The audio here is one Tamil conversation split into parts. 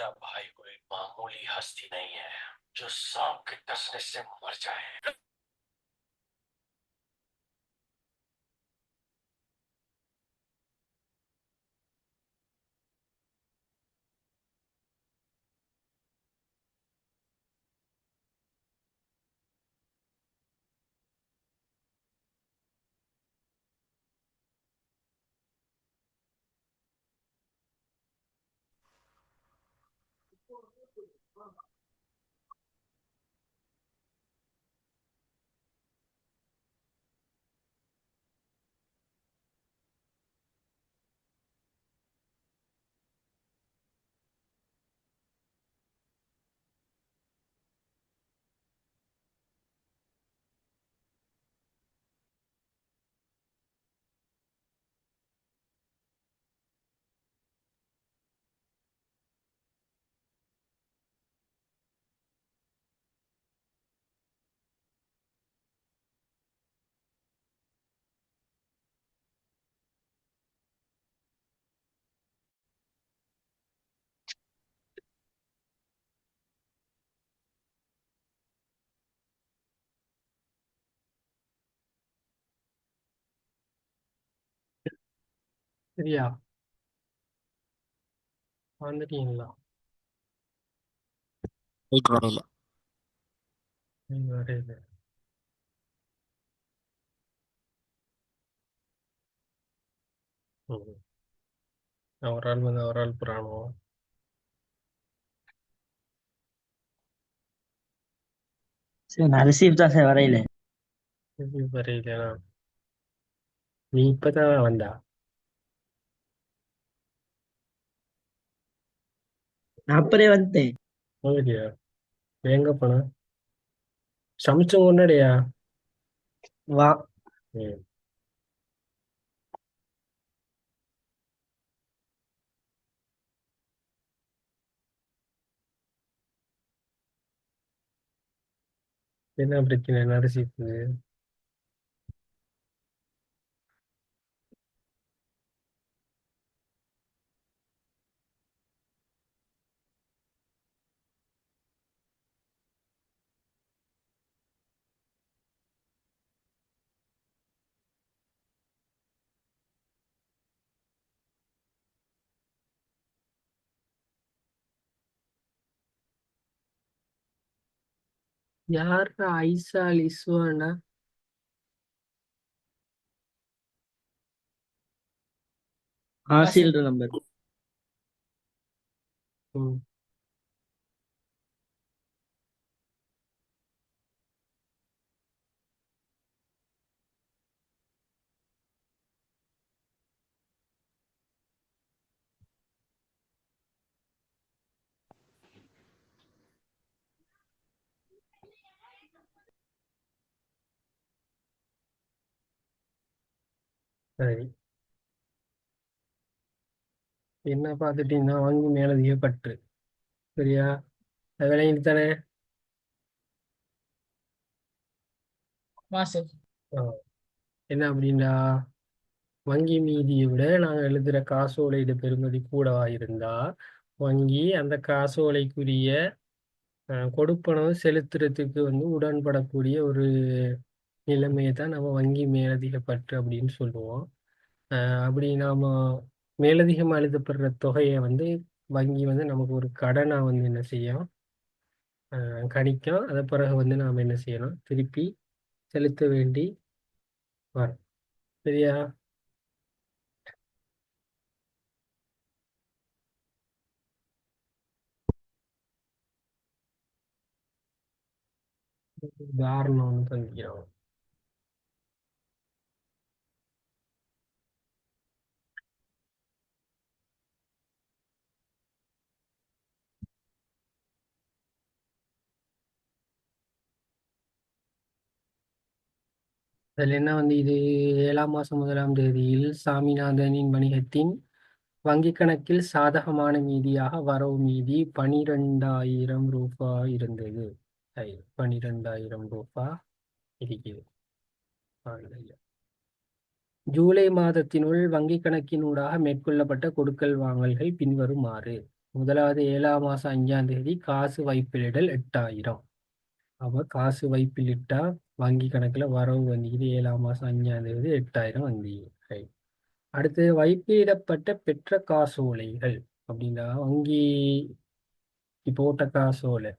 छोटा भाई कोई मामूली हस्ती नहीं है जो सांप के डसने से मर जाए। சரியா? வந்துட்டீங்களா? ரைட் வரையில. நீங்க வரையில. ம். ஒரு ஆள் வந்து ஒரு ஆள் புறானோ. சரி, நான் ரிசீவ் தான் சார் வரையில. இது வரையிலனா நீ இப்பதான் வந்தா? நான் அப்பறே வந்துட்டேன். ஓகேயா? எங்க போன? சமைச்ச முன்னாடியா? வா. ம். என்ன பிரச்சனை நரசிப்பு? யாரு ஐசா லிஸ்வானா? ஆசில் நம்பர். ம். சரி, என்ன பார்த்துட்டீங்கன்னா வாங்கி மேலதிக பற்று. சரியா? அது விளையாண்டு தானே. வாசல். என்ன அப்படின்னா, வங்கி மீதியை விட நாங்கள் எழுதுகிற காசோலையிட பெறுமதி கூடவா இருந்தா வங்கி அந்த காசோலைக்குரிய கொடுப்பனவு செலுத்துறதுக்கு வந்து உடன்படக்கூடிய ஒரு நிலைமையை தான் நம்ம வங்கி மேலதிக பற்று அப்படின்னு சொல்லுவோம். அப்படி நாம மேலதிகமாக எழுதப்படுற தொகையை வந்து வங்கி வந்து நமக்கு ஒரு கடனா வந்து என்ன செய்யும், கணிக்கும். அதை பிறகு வந்து நாம் என்ன செய்யணும், திருப்பி செலுத்த வேண்டி வரும். சரியா? உதாரணம் ஒன்று தந்திக்கிறோம். அதில் என்ன வந்து இது 7ஆம் மாதம் 1ஆம் தேதியில் சாமிநாதனின் வணிகத்தின் வங்கிக் கணக்கில் சாதகமான மீதியாக வரவு மீதி 12,000 ரூபாய் இருந்தது. சரி, 12,000 ரூபாய் இருக்குது. ஜூலை மாதத்தினுள் வங்கிக் கணக்கினூடாக மேற்கொள்ளப்பட்ட கொடுக்கல் வாங்கல்கள் பின்வருமாறு. முதலாவது 7ம் மாதம் 5ஆம் தேதி காசு வைப்பிலிடல் 8000. அப்போ காசு வைப்பிலிட்டா வங்கி கணக்குல வரவு வந்திக்குது 7ம் மாதம் 5ஆம் தேதி 8000 வந்தீங்க. ரைட். அடுத்து வைப்பிலிடப்பட்ட பெற்ற காசோலைகள் அப்படின்னா வங்கி போட்ட காசோலை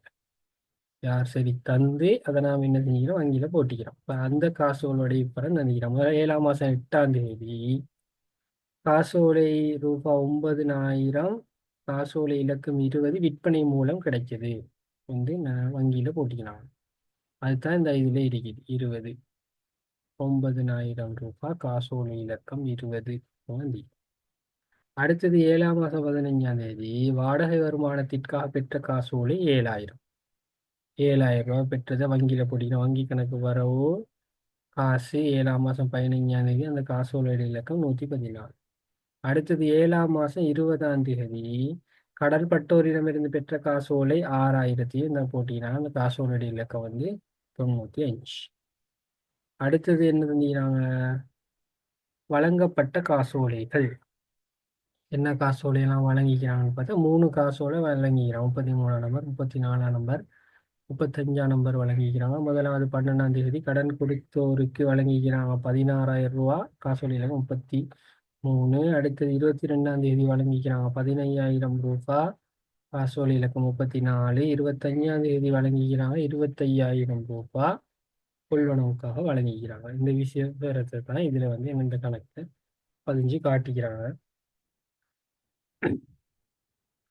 யார் சரி தந்து அதை நாம் என்ன செஞ்சுக்கிறோம் வங்கியில போட்டிக்கிறோம். இப்போ அந்த காசோலையுடைய படம் தந்திக்கிறோம். முதல்ல 7ம் மாதம் 8ஆம் தேதி காசோலை ரூபாய் 9000, காசோலை இலக்கம் 20 விற்பனை மூலம் கிடைச்சது வந்து நான் வங்கியில போட்டிக்கலாம். அதுதான் இந்த இதுல இருக்குது 20 ரூபாய் காசோலை இலக்கம் 20 வங்கி. அடுத்தது 7ம் மாதம் 15ஆம் தேதி வாடகை வருமானத்திற்காக பெற்ற காசோலை 7000. 7000 ரூபாய் பெற்றதை வங்கியில போட்டிக்கிறோம். வங்கி கணக்கு வரவு காசு 7ம் மாதம் 15ஆம் தேதி அந்த காசோலை இலக்கம் 114. அடுத்தது 7ம் மாதம் 20ஆம் தேதி கடன்பட்டோரிடமிருந்து பெற்ற காசோலை 6000 இந்த போட்டினா அந்த காசோலை இலக்கம் வந்து 95. அடுத்தது என்ன தந்திக்கிறாங்க வழங்கப்பட்ட காசோலைகள். என்ன காசோலையெல்லாம் வழங்கிக்கிறாங்கன்னு பார்த்தா 3 காசோலை வழங்கிக்கிறாங்க. 33ஆம் நம்பர், 34ஆம் நம்பர், 35ஆம் நம்பர் வழங்கிக்கிறாங்க. முதலாவது 12ஆம் தேதி கடன் கொடுத்தோருக்கு வழங்கிக்கிறாங்க 16,000 ரூபா காசோலை இலக்கம் 33. அடுத்தது 22ஆம் தேதி வழங்கிக்கிறாங்க 15,000 ரூபாய் காசோலை இலக்கம் 34. 25ஆம் தேதி வழங்கிக்கிறாங்க 25,000 ரூபாய் கொள்வனவுக்காக வழங்கிக்கிறாங்க. இந்த விஷயத்தை தான் இதுல வந்து இந்த கணக்கு பதிஞ்சு காட்டிக்கிறாங்க.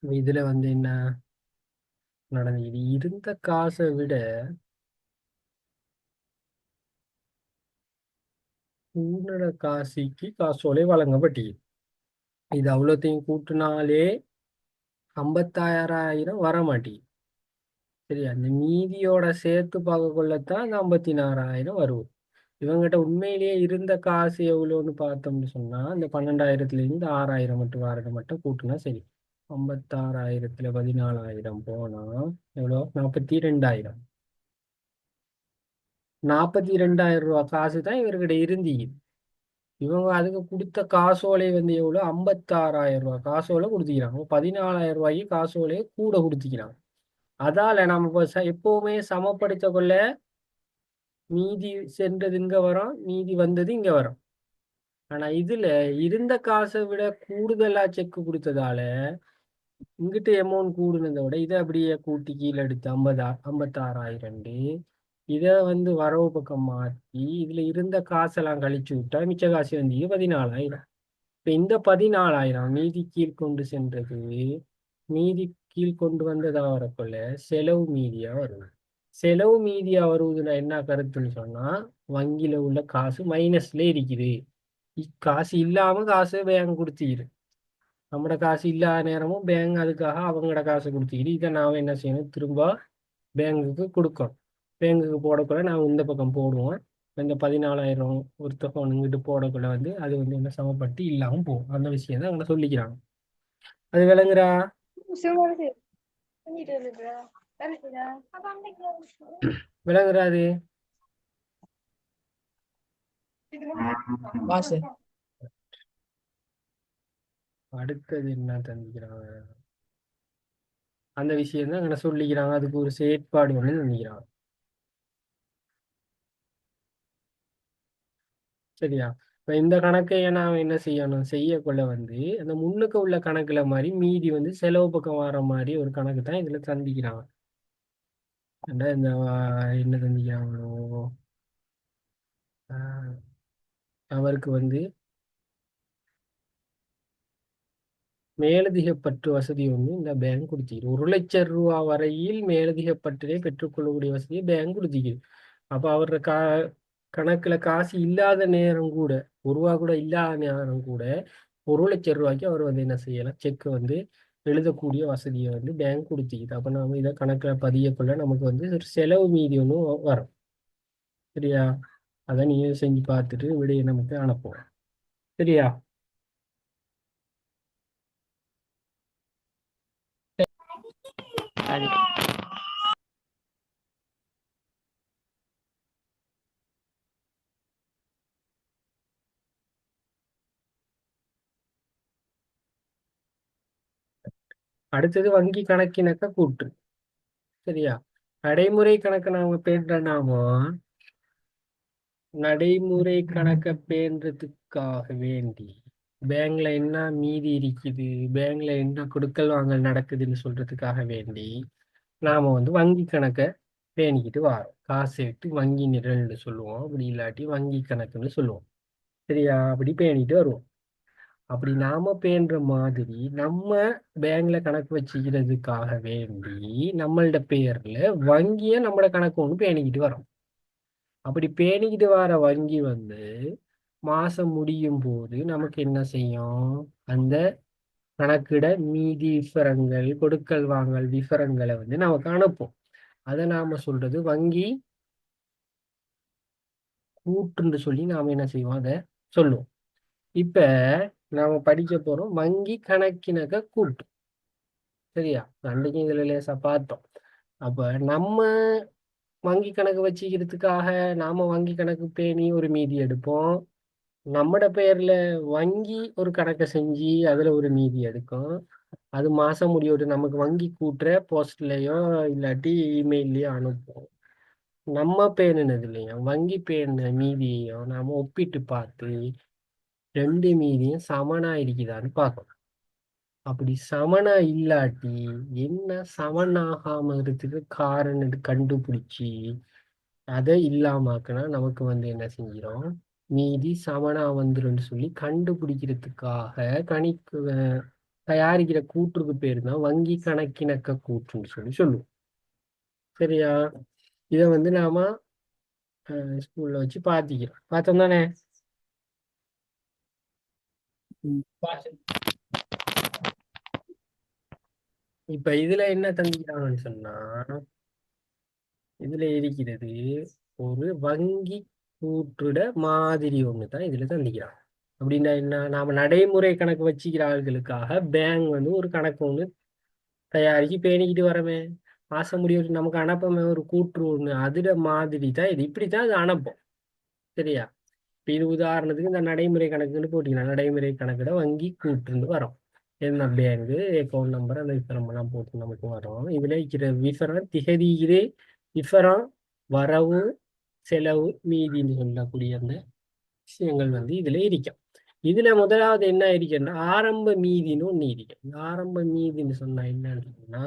இதுல வந்து என்ன நடந்தது இருந்த காசை விட கூடுதல காசுக்கு காசோலை வழங்கப்பட்டது. இது அவ்வளோத்தையும் கூட்டினாலே 56,000 வர மாட்டேங்குது. சரி, அந்த மீதியோட சேர்த்து பார்க்கக்குள்ளத்தான் அந்த 54,000 வரும். இவங்ககிட்ட உண்மையிலேயே இருந்த காசு எவ்வளோன்னு பார்த்தோம்னு சொன்னா அந்த 12,000லேருந்து 6,000 மட்டும் வாரது மட்டும் கூட்டினா சரி. 56,000ல் 14,000 போனா எவ்வளோ 42,000. 42,000 ரூபா காசு தான் இவர்கிட்ட இருந்தீங்க. இவங்க அதுக்கு கொடுத்த காசோலை வந்து எவ்வளோ 56,000 ரூபா காசோலை கொடுத்துக்கிறாங்க. 14,000 ரூபாய்க்கு காசோலையை கூட கொடுத்துக்கிறாங்க. அதால நம்ம இப்போ எப்பவுமே சமப்படுத்த கொள்ள மீதி சென்றது இங்க வரும், மீதி வந்தது இங்க வரும். ஆனா இதுல இருந்த காசை விட கூடுதலா செக் கொடுத்ததால இங்கிட்ட அமௌண்ட் கூடுனதை விட இதை அப்படியே கூட்டி கீழே எடுத்து 56,000 இதை வந்து வரவு பக்கம் மாற்றி இதுல இருந்த காசெல்லாம் கழிச்சு விட்டா மிச்ச காசு வந்து 14,000. இப்ப இந்த 14,000 மீதி கீழ் கொண்டு சென்றது மீதி கீழ் கொண்டு வந்ததா வரக்குள்ள செலவு மீதியா வரும். செலவு மீதியா வருவதுன்னா என்ன கருத்துன்னு சொன்னா வங்கியில உள்ள காசு மைனஸ்ல இருக்குது. காசு இல்லாம காசு பேங்க் கொடுத்துக்கிது. நம்மட காசு இல்லாத நேரமும் பேங்க் அதுக்காக அவங்களோட காசு கொடுத்துக்கிது. இதை நாம என்ன செய்யணும் திரும்ப பேங்குக்கு கொடுக்கணும். பேங்குக்கு போடக்குள்ள நாங்கள் இந்த பக்கம் போடுவோம். இந்த 14,000 ஒரு தொகை இங்கிட்டு போடக்குள்ள வந்து அது வந்து என்ன சமப்பட்டு இல்லாமல் போகும். அந்த விஷயம் தான் அவங்க சொல்லிக்கிறாங்க. அது விளங்குறா? விளங்குறாது. அடுத்தது என்ன தந்திக்கிறாங்க அந்த விஷயம் தான் அங்கே சொல்லிக்கிறாங்க. அதுக்கு ஒரு செயற்பாடு ஒன்று தந்திக்கிறாங்க. சரியா? இப்போ இந்த கணக்கை நான் என்ன செய்யணும் செய்யக்குள்ள வந்து அந்த முன்னுக்கு உள்ள கணக்குல மாதிரி மீதி வந்து செலவு பக்கம் வர மாதிரி ஒரு கணக்கு தான் இதுல தந்திக்கிறாங்க. இந்த என்ன தந்திக்கிறாங்களோ அவருக்கு வந்து மேலதிக பற்று வசதி ஒன்று இந்த பேங்க் கொடுத்திருக்கு. 1,00,000 ரூபா வரையில் மேலதிக பற்றினை பெற்றுக்கொள்ளக்கூடிய வசதியை பேங்க் கொடுத்திருக்கு. அப்போ அவரோட கணக்குல காசு இல்லாத நேரம் கூட 1 ரூபா கூட இல்லாத நேரம் கூட 1,00,000 ரூபாய்க்கு அவர் வந்து என்ன செய்யலாம் செக் வந்து எழுதக்கூடிய வசதியை வந்து பேங்க் கொடுத்திக்குது. அப்போ நாம இதை கணக்குல பதியக்குள்ள நமக்கு வந்து ஒரு செலவு மீதி ஒன்று வரும். சரியா? அதை நீங்க செஞ்சு பார்த்துட்டு விடையை நமக்கு அனுப்புவோம். சரியா? சரி. அடுத்தது வங்கி கணக்கினக்க கூற்று. சரியா? நடைமுறை கணக்கு நாம பேண்டனாமோ நடைமுறை கணக்க பேன்றதுக்காக வேண்டி பேங்க்ல என்ன மீதி இருக்குது, பேங்க்ல என்ன கொடுக்கல் வாங்கல் நடக்குதுன்னு சொல்றதுக்காக வேண்டி நாம வந்து வங்கி கணக்கை பேணிக்கிட்டு வரோம். காசு விட்டு வங்கி நிரல்னு சொல்லுவோம், அப்படி இல்லாட்டி வங்கி கணக்குன்னு சொல்லுவோம். சரியா? அப்படி பேணிட்டு வருவோம். அப்படி நாம பேணுற மாதிரி நம்ம பேங்க்ல கணக்கு வச்சுக்கிறதுக்காக வேண்டி நம்மளோட பேர்ல வங்கியை நம்மளோட கணக்கு ஒன்று பேணிக்கிட்டு வரோம். அப்படி பேணிக்கிட்டு வர வங்கி வந்து மாசம் முடியும் போது நமக்கு என்ன செய்யும், அந்த கணக்கிட மீதி விவரங்கள் கொடுக்கல் வாங்கல் விவரங்களை வந்து நமக்கு அனுப்பும். அதை நாம சொல்றது வங்கி கூற்றுன்னு சொல்லி நாம என்ன செய்வோம், அதை சொல்லுவோம். இப்ப நாம படிக்க போறோம் வங்கி கணக்கினக கூட்டு. சரியா? அன்றைக்கு இதுல லேசா பார்த்தோம். அப்ப நம்ம வங்கி கணக்கு வச்சுக்கிறதுக்காக நாம வங்கி கணக்கு பேணி ஒரு மீதி எடுப்போம். நம்மட பெயர்ல வங்கி ஒரு கணக்கை செஞ்சு அதுல ஒரு மீதி எடுக்கும். அது மாசம் முடியோடு நமக்கு வங்கி கூட்டுற போஸ்ட்லயோ இல்லாட்டி இமெயிலையோ அனுப்பும். நம்ம பேணுனதுலையும் வங்கி பேணுன மீதியையும் நாம ஒப்பிட்டு பார்த்து ரெண்டு மீதியும் சமனா இருக்குதான்னு பார்க்கணும். அப்படி சமனா இல்லாட்டி என்ன சமனாகாம இருக்கிறதுக்கு காரணம் கண்டுபிடிச்சி அதை இல்லாமக்குனா நமக்கு வந்து என்ன செஞ்சிடும், மீதி சமனா வந்துருன்னு சொல்லி கண்டுபிடிக்கிறதுக்காக கணிக்கு தயாரிக்கிற கூற்றுக்கு பேர் தான் வங்கி கணக்கிணக்க கூற்றுன்னு சொல்லி சொல்லுவோம். சரியா? இதை வந்து நாம ஸ்கூல்ல வச்சு பார்த்தோம் தானே? இப்ப இதுல என்ன தந்திக்கிறாங்கன்னு சொன்னா, இதுல இருக்கிறது ஒரு வங்கி கூற்றுட மாதிரி ஒன்று தான் இதுல தந்திக்கிறாங்க. அப்படின்னா என்ன, நாம நடைமுறை கணக்கு வச்சுக்கிற ஆள்களுக்காக பேங்க் வந்து ஒரு கணக்கு ஒன்று தயாரிச்சு பேணிக்கிட்டு வரமே, மாசம் முடிவு நமக்கு அனுப்பமே ஒரு கூற்று ஒன்று, அதுல மாதிரி தான் இது. இப்படித்தான் அது அனுப்போம். சரியா? இப்போ இது உதாரணத்துக்கு இந்த நடைமுறை கணக்குன்னு போட்டிங்கன்னா நடைமுறை கணக்கிட வங்கி கூற்றுன்னு வரும். என்ன பேங்கு அக்கௌண்ட் நம்பர் அந்த விவரமெல்லாம் போட்டு நமக்கு வரும். இதுல இருக்கிற விவரம் திகதியிலே விவரம் வரவு செலவு மீதின்னு சொல்லக்கூடிய அந்த விஷயங்கள் வந்து இதுல இருக்கும். இதுல முதலாவது என்ன இருக்குன்னா ஆரம்ப மீதின்னு ஒண்ணு இருக்கு. ஆரம்ப மீதின்னு சொன்னா என்னன்னு சொன்னா,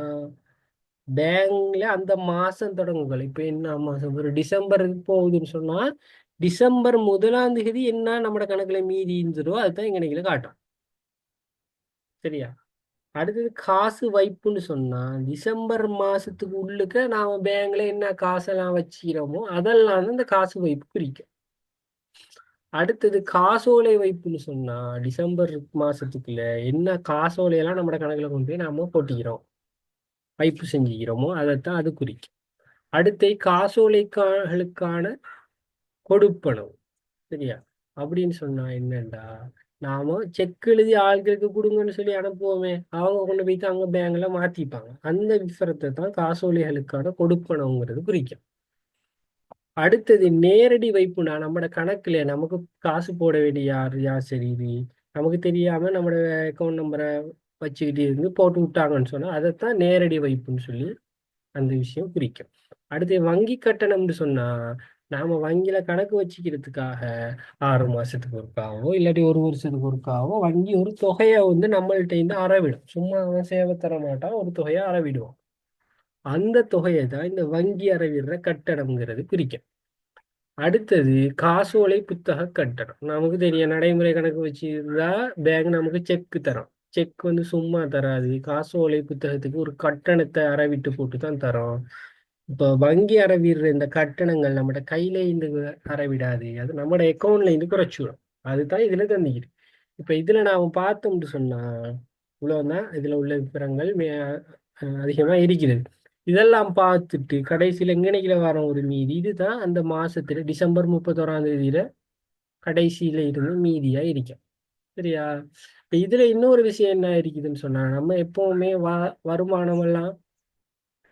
பேங்க்ல அந்த மாசம் தொடங்குகள் இப்ப என்ன மாசம் ஒரு டிசம்பருக்கு போகுதுன்னு சொன்னா டிசம்பர் 1ஆம் தேதி என்ன நம்ம கணக்குல மீதி இருந்துதோ அதுதான் எங்க கணக்குல காட்டும். சரியா? அடுத்தது காசு வைப்புன்னு சொன்னா டிசம்பர் மாசத்துக்கு உள்ளுக்க நாம பேங்க்ல என்ன காசெல்லாம் வச்சுக்கிறோமோ அதெல்லாம் வந்து இந்த காசு வைப்பு குறிக்கும். அடுத்தது காசோலை வைப்புன்னு சொன்னா டிசம்பர் மாசத்துக்குள்ள என்ன காசோலையெல்லாம் நம்ம கணக்குல கொண்டு போய் நாம போட்டிக்கிறோம், வைப்பு செஞ்சுக்கிறோமோ அதைத்தான் அது குறிக்கும். அடுத்து காசோலைகளுக்கான கொடுப்பனவு. சரியா? அப்படின்னு சொன்னா என்னண்டா, நாம செக் எழுதி ஆட்களுக்கு கொடுங்கன்னு சொல்லி அனுப்புவோமே, அவங்க கொண்டு போயிட்டு அவங்க பேங்க்ல மாத்திப்பாங்க. அந்த விவரத்தை தான் காசோலைகளுக்கான கொடுப்பனவுங்கிறது குறிக்கும். அடுத்தது நேரடி வைப்புனா நம்மட கணக்குல நமக்கு காசு போட வேண்டிய யார் யார் சரி இது நமக்கு தெரியாம நம்மளோட அக்கௌண்ட் நம்பரை வச்சுக்கிட்டு இருந்து போட்டு விட்டாங்கன்னு சொன்னா அதைத்தான் நேரடி வைப்புன்னு சொல்லி அந்த விஷயம் குறிக்கும். அடுத்து வங்கி கட்டணம்னு சொன்னா நாம வங்கியில கணக்கு வச்சுக்கிறதுக்காக 6 மாசத்துக்கு ஒருக்காவோ இல்லாட்டி ஒரு வருஷத்துக்கு ஒருக்காவோ வங்கி ஒரு தொகையை வந்து நம்மள்ட்ட இருந்து அறவிடும். சும்மா அவன் சேவை தர மாட்டான், ஒரு தொகையை அறவிடுவான். அந்த தொகையை தான் இந்த வங்கி அறவிடுற கட்டணம்ங்கிறது குறிக்கும். அடுத்தது காசோலை புத்தக கட்டணம். நமக்கு தெரியும் நடைமுறை கணக்கு வச்சிருந்தா பேங்க் நமக்கு செக் தரும். செக் வந்து சும்மா தராது, காசோலை புத்தகத்துக்கு ஒரு கட்டணத்தை அறவிட்டு போட்டு தான் தரோம். இப்போ வங்கி அறவிடுற இந்த கட்டணங்கள் நம்மட கையில இருந்து அறவிடாது, அது நம்மட அக்கௌண்ட்ல இருந்து குறைச்சிடும். அதுதான் இதுல தந்திக்குது. இப்ப இதுல நாம பார்த்தோம்னு சொன்னா இவ்வளவுதான் இதுல உள்ள விவரங்கள் அதிகமா இருக்கிறது. இதெல்லாம் பார்த்துட்டு கடைசியில எங்கனைக்குல வர ஒரு மீதி இதுதான் அந்த மாசத்துல டிசம்பர் 31ஆம் தேதியில கடைசியில இருந்து மீதியா இருக்கும். சரியா? இப்ப இதுல இன்னொரு விஷயம் என்ன இருக்குதுன்னு சொன்னா, நம்ம எப்பவுமே வருமானம் எல்லாம்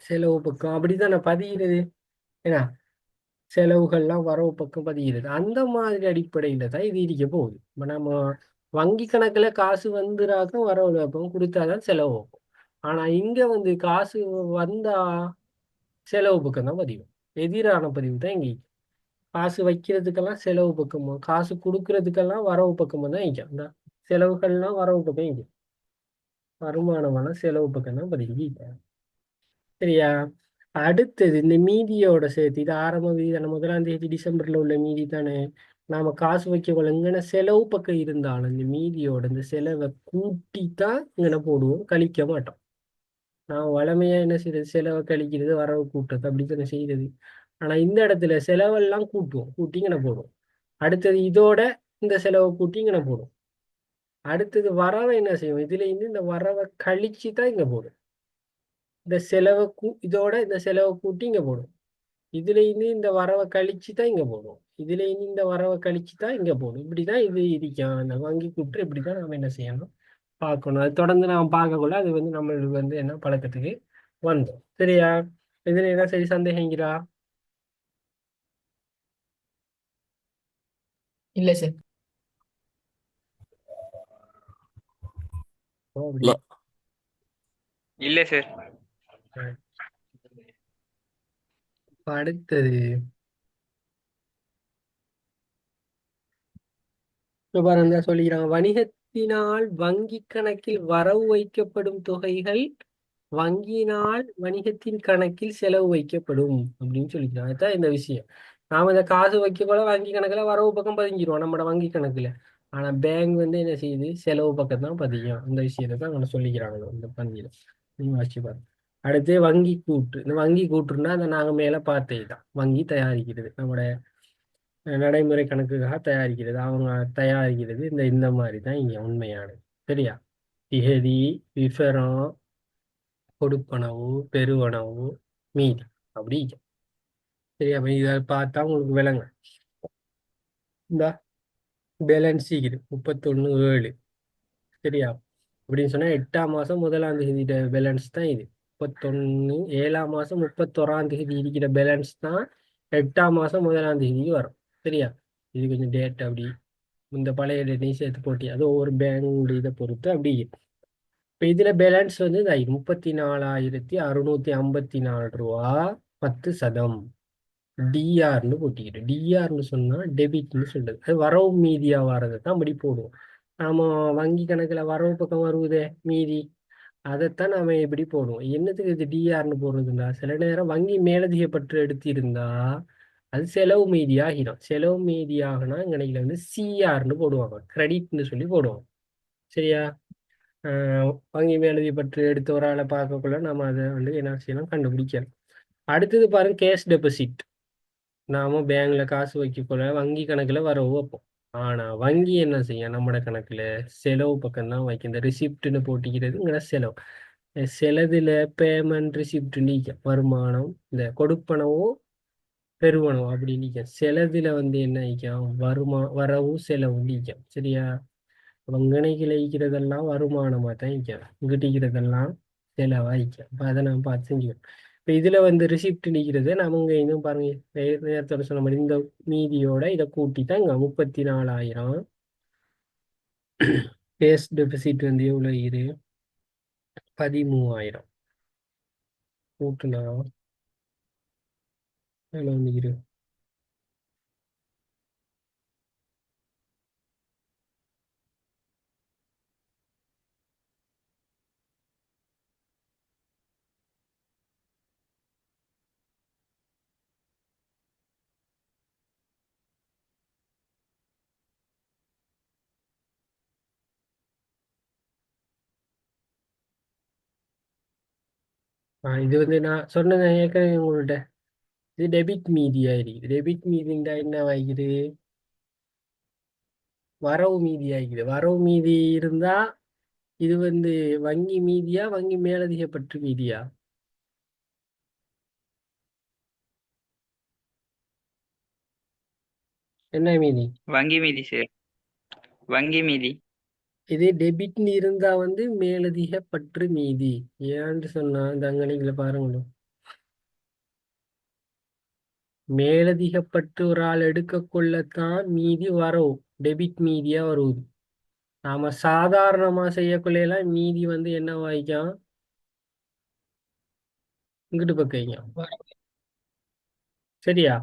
செலவு பக்கம் அப்படிதான் நான் பதிகிறது. ஏன்னா செலவுகள்லாம் வரவு பக்கம் பதிகிறது. அந்த மாதிரி அடிப்படையில தான் இது இருக்க போகுது. இப்ப நம்ம வங்கி கணக்குல காசு வந்துராக்க வரவு பக்கம் கொடுத்தாதான் செலவு ஆகும். ஆனா இங்க வந்து காசு வந்தா செலவு பக்கம் தான் பதிவு. எதிரான பதிவு தான் இங்க இருக்கு. காசு வைக்கிறதுக்கெல்லாம் செலவு பக்கமும், காசு கொடுக்கறதுக்கெல்லாம் வரவு பக்கமும் தான் இங்க. இந்த செலவுகள்லாம் வரவு பக்கம் இங்க, வருமானமான செலவு பக்கம் தான் பதிவு இங்க. சரியா? அடுத்தது இந்த மீதியோட சேர்த்து, இது ஆரம்ப மீதி தானே, 1ஆம் தேதி டிசம்பர்ல உள்ள மீதி தானே. நாம காசு வைக்க இங்கன செலவு பக்கம் இருந்தாலும் இந்த மீதியோட இந்த செலவை கூட்டி தான் இங்கன போடுவோம், கழிக்க மாட்டோம். நான் வளமையா என்ன செய்யறது, செலவை கழிக்கிறது, வரவு கூட்டுறது, அப்படி தானே செய்யறது. ஆனா இந்த இடத்துல செலவெல்லாம் கூட்டுவோம், கூட்டி இங்கன போடுவோம். அடுத்தது இதோட இந்த செலவை கூட்டி இங்கன போடுவோம். அடுத்தது வரவை என்ன செய்வோம், இதுல இருந்து இந்த வரவை கழிச்சு தான் இங்க போடும். இந்த செலவை இதோட இந்த செலவை கூட்டி இங்க போடும். இதுல இருந்து இந்த வரவை கழிச்சு தான் இங்க போடும். இதுல இருந்து இந்த வரவை கழிச்சு தான் இங்க போடும். இப்படிதான் இது இருக்கும். அந்த வங்கி கூற்று இப்படிதான் நம்ம என்ன செய்யணும், பார்க்கணும். அது தொடர்ந்து நாம பார்க்கக்குள்ள அது வந்து நம்மளுக்கு வந்து என்ன பழக்கத்துக்கு வந்தோம். சரியா? இதுல என்ன சரி சந்தேகங்கிறா? இல்ல சார். ஓ, அப்படி. لا இல்ல சார். இப்ப அடுத்தது இப்ப பாருங்க, சொல்லிக்கிறாங்க, வணிகத்தினால் வங்கி கணக்கில் வரவு வைக்கப்படும் தொகைகள் வங்கியினால் வணிகத்தின் கணக்கில் செலவு வைக்கப்படும் அப்படின்னு சொல்லிக்கிறாங்க. அதுதான் இந்த விஷயம். நாம இந்த காசு வைக்க கூட வங்கி கணக்குல வரவு பக்கம் பதிஞ்சிருவோம் நம்மளோட வங்கி கணக்குல. ஆனா பேங்க் வந்து என்ன செய்யுது, செலவு பக்கம் தான் பதியும். அந்த விஷயத்தை தான் அவங்க சொல்லிக்கிறாங்க இந்த பந்தியில. நீங்க வாசிச்சு பாருங்க. அடுத்து வங்கி கூற்று. இந்த வங்கி கூற்றுன்னா அந்த நாங்க மேல பார்த்தது தான். வங்கி தயாரிக்கிறது, நம்மளோட நடைமுறை கணக்குக்காக தயாரிக்கிறது. அவங்க தயாரிக்கிறது இந்த இந்த மாதிரி தான் இங்க உண்மையானது. சரியா? திகதி, விவரம், கொடுப்பனவு, பெருவனவு, மீதி, அப்படி. சரியா? அப்ப இதை பார்த்தா உங்களுக்கு விளங்க. இந்த பேலன்ஸ் இது 31/7. சரியா? அப்படின்னு சொன்னா 8ஆம் மாசம் 1ஆம் தேதி பேலன்ஸ் தான் இது. 31/7ஆம் மாசம் 31ஆம் தேதி இருக்கிற பேலன்ஸ் தான் 8ஆம் மாசம் 1ஆம் தேதிக்கு வரும். சரியா? இது கொஞ்சம் டேட் அப்படி இந்த பழைய டேட்டையும் சேர்த்து போட்டி, அது ஒவ்வொரு பேங்க் இதை பொறுத்து அப்படி. இப்போ இதுல பேலன்ஸ் வந்து 34,654 ரூபா 10%. டிஆர்னு போட்டிக்கிட்டு, டிஆர்னு சொன்னா டெபிட்னு சொல்றது. அது வரவு மீதியா வர்றதை தான் அப்படி போடுவோம். நாம வங்கி கணக்குல வரவு பக்கம் வருவதே மீதி, அதைத்தான் நாம எப்படி போடுவோம். என்னத்துக்கு இது டிஆர்னு போடுறதுன்னா, சில நேரம் வங்கி மேலதிக பற்று எடுத்திருந்தா அது செலவு மீதி ஆகிடும். செலவு மீதி ஆகுனா கணக்கில் வந்து சிஆர்னு போடுவாங்க, கிரெடிட்னு சொல்லி போடுவோம். சரியா? வங்கி மேலதிக பற்று எடுத்த ஒரு ஆளை பார்க்கக்குள்ள நம்ம அதை வந்து என்ன செய்யணும், கண்டுபிடிக்கலாம். அடுத்தது பாருங்க, கேஷ் டெபாசிட். நாம பேங்க்ல காசு வைக்கக்குள்ள வங்கி கணக்குல வரவு வைப்போம். ஆனா வங்கி என்ன செய்யும், நம்மட கணக்குல செலவு பக்கம் தான் வைக்கும். இந்த ரிசிப்ட்னு போட்டிக்கிறதுங்கிற செலவு. செலதுல பேமெண்ட் ரிசிப்ட் நீக்க, வருமானம், இந்த கொடுப்பனவும் பெருவனவும் அப்படி நீக்க. செலதுல வந்து என்ன நீக்கும், வரவும் செலவும் நீக்கும். சரியா? வங்கனைகள் ஈக்கிறதெல்லாம் வருமானமா தான் ஈக்கும், இங்கிட்டிக்கிறதெல்லாம் செலவா ஈக்கும். அப்ப அதை நம்ம பார்த்து செஞ்சுக்கணும். இப்போ இதுல வந்து ரிசிப்ட் நிற்கிறது நமங்க இன்னும் பாருங்க, நேரத்தோட சொன்ன மாதிரி இந்த மீதியோட இதை கூட்டி தான் இங்க 34,000. கேஸ் டெபிசிட் வந்து எவ்வளோ இது, 13,000 கூட்டுனா எவ்வளோ வந்து இரு, இது வந்து நான் சொன்னது ஏற்கனவே உங்கள்கிட்ட. இது டெபிட் மீதியா இருக்குது. டெபிட் மீதிண்டா என்ன ஆகிக்குது, வரவு மீதி ஆகிக்குது. வரவு மீதி இருந்தா இது வந்து வங்கி மீதியா, வங்கி மேலதிக பற்று மீதியா? என்ன மீதி? வங்கி மீதி சார். வங்கி மீதி. இது டெபிட்னு இருந்தா வந்து மேலதிக பற்று மீதி. ஏன்னு சொன்னா இந்த அங்கனைகளை பாருங்களேன், மேலதிக பற்று ஒரு ஆள் எடுக்க கொள்ளத்தான் மீதி வரவு, டெபிட் மீதியா வருவது. நாம சாதாரணமா செய்யக்குள்ளையெல்லாம் மீதி வந்து என்ன வாய்க்கும், இங்கிட்டு பக்கைங்க. சரியா?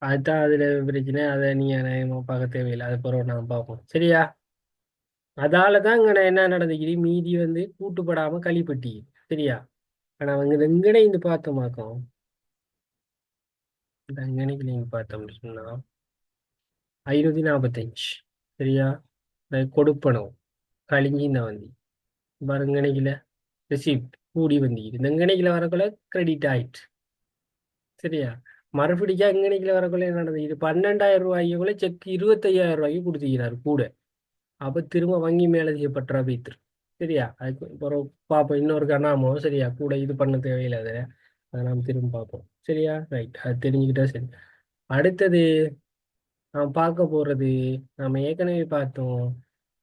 அதுதான் அதுல பிரச்சனை. அதை நீங்க நம்ம பார்க்க தேவையில்லை. அது பிறகு நாம பார்ப்போம். சரியா? அதால தான் இங்க என்ன நடந்துக்குது, மீதி வந்து கூட்டுப்படாம களிப்பட்டி. சரியா? ஆனா அவங்க இங்கனே இந்த பார்த்தோமாக்கும், இந்த இங்கனைக்கு நீங்க பார்த்தோம்னு சொன்னா 545. சரியா? அது கொடுப்பனவு கழிஞ்சி இந்த வந்தி பாருங்க இங்கனைக்குல ரிசிப்ட் கூடி வந்திக்குது. இந்த இங்கனைக்குல வரக்குள்ள கிரெடிட் ஆயிட்டு. சரியா? மறுபடிக்கா இங்கனைக்குல வரக்குள்ள என்ன நடந்தது, இது 12,000 ரூபாய்க்குள்ள செக் 25,000 ரூபாய்க்கு கொடுத்துக்கிறாரு கூட. அப்ப திரும்ப வங்கி மேலதிகப்பற்றா வைத்திரு. சரியா? அதுக்கு அப்புறம் பார்ப்போம் இன்னொரு கண்ணாமோ. சரியா? கூட இது பண்ண தேவையில்லை. அதை நாம் திரும்ப பார்ப்போம். சரியா? ரைட், அது தெரிஞ்சுக்கிட்டா சரி. அடுத்தது நாம் பார்க்க போறது, நாம ஏற்கனவே பார்த்தோம்,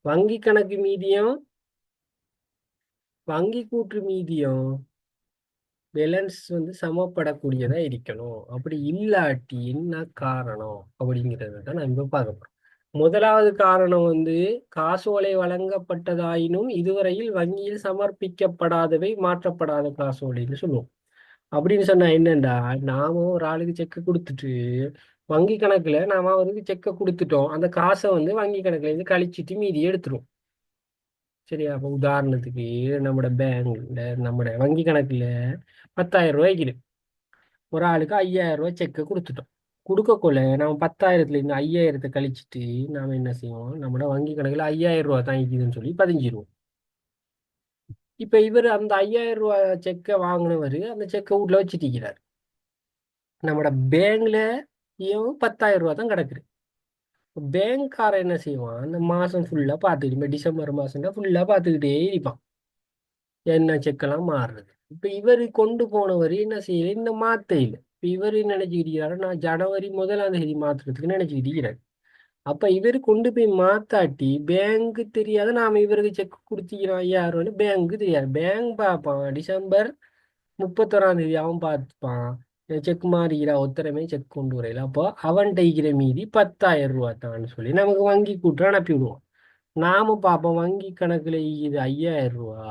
வங்கி கணக்கு மீதியும் வங்கி கூற்று மீதியும் பேலன்ஸ் வந்து சமப்படக்கூடியதா இருக்கணும். அப்படி இல்லாட்டி என்ன காரணம் அப்படிங்கிறத தான் நான் இப்ப பார்க்க போறோம். முதலாவது காரணம் வந்து காசோலை வழங்கப்பட்டதாயினும் இதுவரையில் வங்கியில் சமர்ப்பிக்கப்படாதவை மாற்றப்படாத காசோலைன்னு சொல்லுவோம். அப்படின்னு சொன்னா என்னண்டா, நாம ஒரு ஆளுக்கு செக் கொடுத்துட்டு வங்கி கணக்குல நாம அவருக்கு செக்கை கொடுத்துட்டோம், அந்த காசை வந்து வங்கி கணக்குல இருந்து கழிச்சிட்டு மீதி எடுத்துரும். சரியா? அப்ப உதாரணத்துக்கு நம்மட பேங்க்ல நம்மட வங்கி கணக்குல 10,000 ரூபாய்க்கு ஒரு ஆளுக்கு 5,000 ரூபாய் செக்கை கொடுத்துட்டோம். கொடுக்கக்குள்ள நம்ம 10,000த்துல இருந்து 5,000 கழிச்சிட்டு நாம என்ன செய்வோம், நம்மளோட வங்கி கணக்குல 5,000 ரூபாய் தான் இருக்குதுன்னு சொல்லி பதிஞ்சிருவோம். இப்ப இவர் அந்த 5,000 ரூபாய் செக்கை வாங்கினவர் அந்த செக்கை வீட்டுல வச்சுட்டு இருக்கிறார். நம்மட பேங்க்ல 10,000 ரூபாய் தான் கிடக்குது. பேங்க்காரன் என்ன செய்வான், அந்த மாசம் ஃபுல்லா பார்த்துக்கிட்டு, இப்ப டிசம்பர் மாசம்னா ஃபுல்லா பார்த்துக்கிட்டே இருப்பான் என்ன செக்கெல்லாம் மாறுறது. இப்ப இவர் கொண்டு போனவர் என்ன செய்யல, இந்த மாத்த இல்லை. இப்ப இவர் நினைச்சுக்கிட்டு இருக்கிறாரு, நான் ஜனவரி 1ஆம் தேதி மாத்துறதுக்கு நினைச்சுக்கிட்டு இருக்கிறாரு. அப்ப இவர் கொண்டு போய் மாத்தாட்டி பேங்க்கு தெரியாத, நாம இவருக்கு செக் கொடுத்திக்கிறோம் 5,000 பேங்க்கு தெரியாது. பேங்க் பார்ப்பான் டிசம்பர் 31ஆம் தேதி அவன் பார்த்துப்பான், செக் மாறிக்கிறா ஒத்தரமே செக் கொண்டு வரையில. அப்போ அவன் டைக்கிற மீதி 10,000 ரூபா தான் சொல்லி நமக்கு வங்கி கூட்டு அனுப்பி விடுவோம். நாம பார்ப்போம் வங்கி கணக்குல இது 5,000 ரூபா,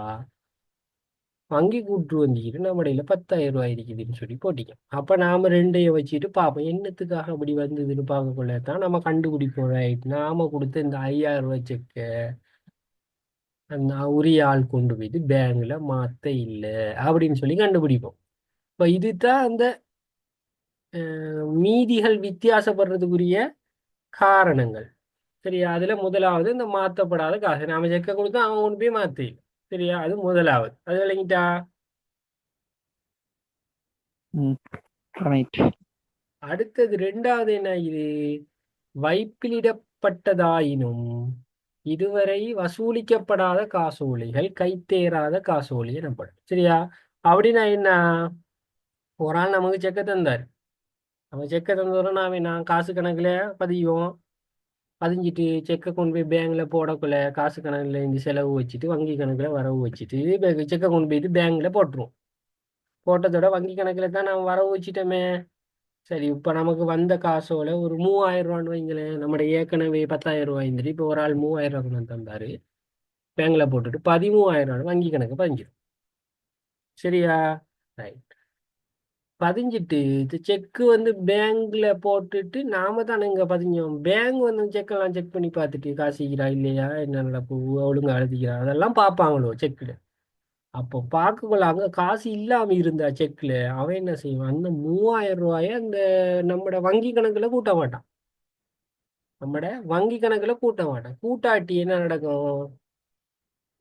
வங்கி கூட்டு வந்திக்கிட்டு நம்ம இடையில 10,000 ரூபாய் இருக்குதுன்னு சொல்லி போட்டிக்க. அப்ப நாம ரெண்டையும் வச்சுட்டு பார்ப்போம் என்னத்துக்காக அப்படி வந்ததுன்னு பார்க்கக்குள்ளதான் நம்ம கண்டுபிடிப்போம். ரைட், நாம கொடுத்த இந்த 5,000 ரூபாய் செக்க அந்த உரிய ஆள் கொண்டு போயிட்டு பேங்க்ல மாத்த இல்லை அப்படின்னு சொல்லி கண்டுபிடிப்போம். இப்ப இதுதான் அந்த மீதிகள் வித்தியாசப்படுறதுக்குரிய காரணங்கள். சரியா? அதுல முதலாவது இந்த மாத்தப்படாத காசு, நாம செக்க கொடுத்தா அவன் கொண்டு போய் மாத்த இல்லை. சரியா? அது முதலாவது. அது விளங்கிட்டா? ரைட். அடுத்தது ரெண்டாவது என்ன, இது வைப்பிலிடப்பட்டதாயினும் இதுவரை வசூலிக்கப்படாத காசோலைகள் கைத்தேராத காசோலை எனப்படும். சரியா? அப்படின்னா என்ன, ஒரு ஆள் நமக்கு செக்க தந்தார், நம்ம செக்க தந்தோம், நான் காசு கணக்குல பதிவோம். பதிஞ்சிட்டு செக்கை கொண்டு போய் பேங்க்ல போடக்குள்ள காசு கணக்குல இந்த செலவு வச்சுட்டு வங்கி கணக்குல வரவு வச்சுட்டு செக்கை கொண்டு போயிட்டு பேங்க்ல போட்டுருவோம். போட்டதோட வங்கி கணக்குல தான் நம்ம வரவு வச்சுட்டோமே. சரி, இப்ப நமக்கு வந்த காசோல ஒரு 3,000 ரூபான்னு வைங்களேன். நம்முடைய ஏற்கனவே 10,000 ரூபாய் இருந்துட்டு இப்போ ஒரு ஆள் 3,000 ரூபாய் கொண்டு வந்து தந்தாரு, பேங்க்ல போட்டுட்டு 13,000 ரூபாய் வங்கி கணக்கு பதிஞ்சிடும். சரியா? ரைட். பதிஞ்சிட்டு இந்த செக்கு வந்து பேங்க்ல போட்டுட்டு நாம தானே இங்க பதிஞ்சோம். பேங்க் வந்து செக்கெல்லாம் செக் பண்ணி பார்த்துட்டு காசிக்கிறா இல்லையா, என்ன நடப்பு, ஒழுங்கா எழுதிக்கிறா, அதெல்லாம் பார்ப்பாங்களோ செக்ல. அப்போ பார்க்கக்குள்ள அங்க காசு இல்லாம இருந்தா செக்ல, அவன் என்ன செய்வான், அந்த 3,000 ரூபாய அந்த நம்மட வங்கி கணக்குல கூட்ட மாட்டான். நம்மட வங்கி கணக்குல கூட்ட மாட்டான். கூட்டாட்டி என்ன நடக்கும்,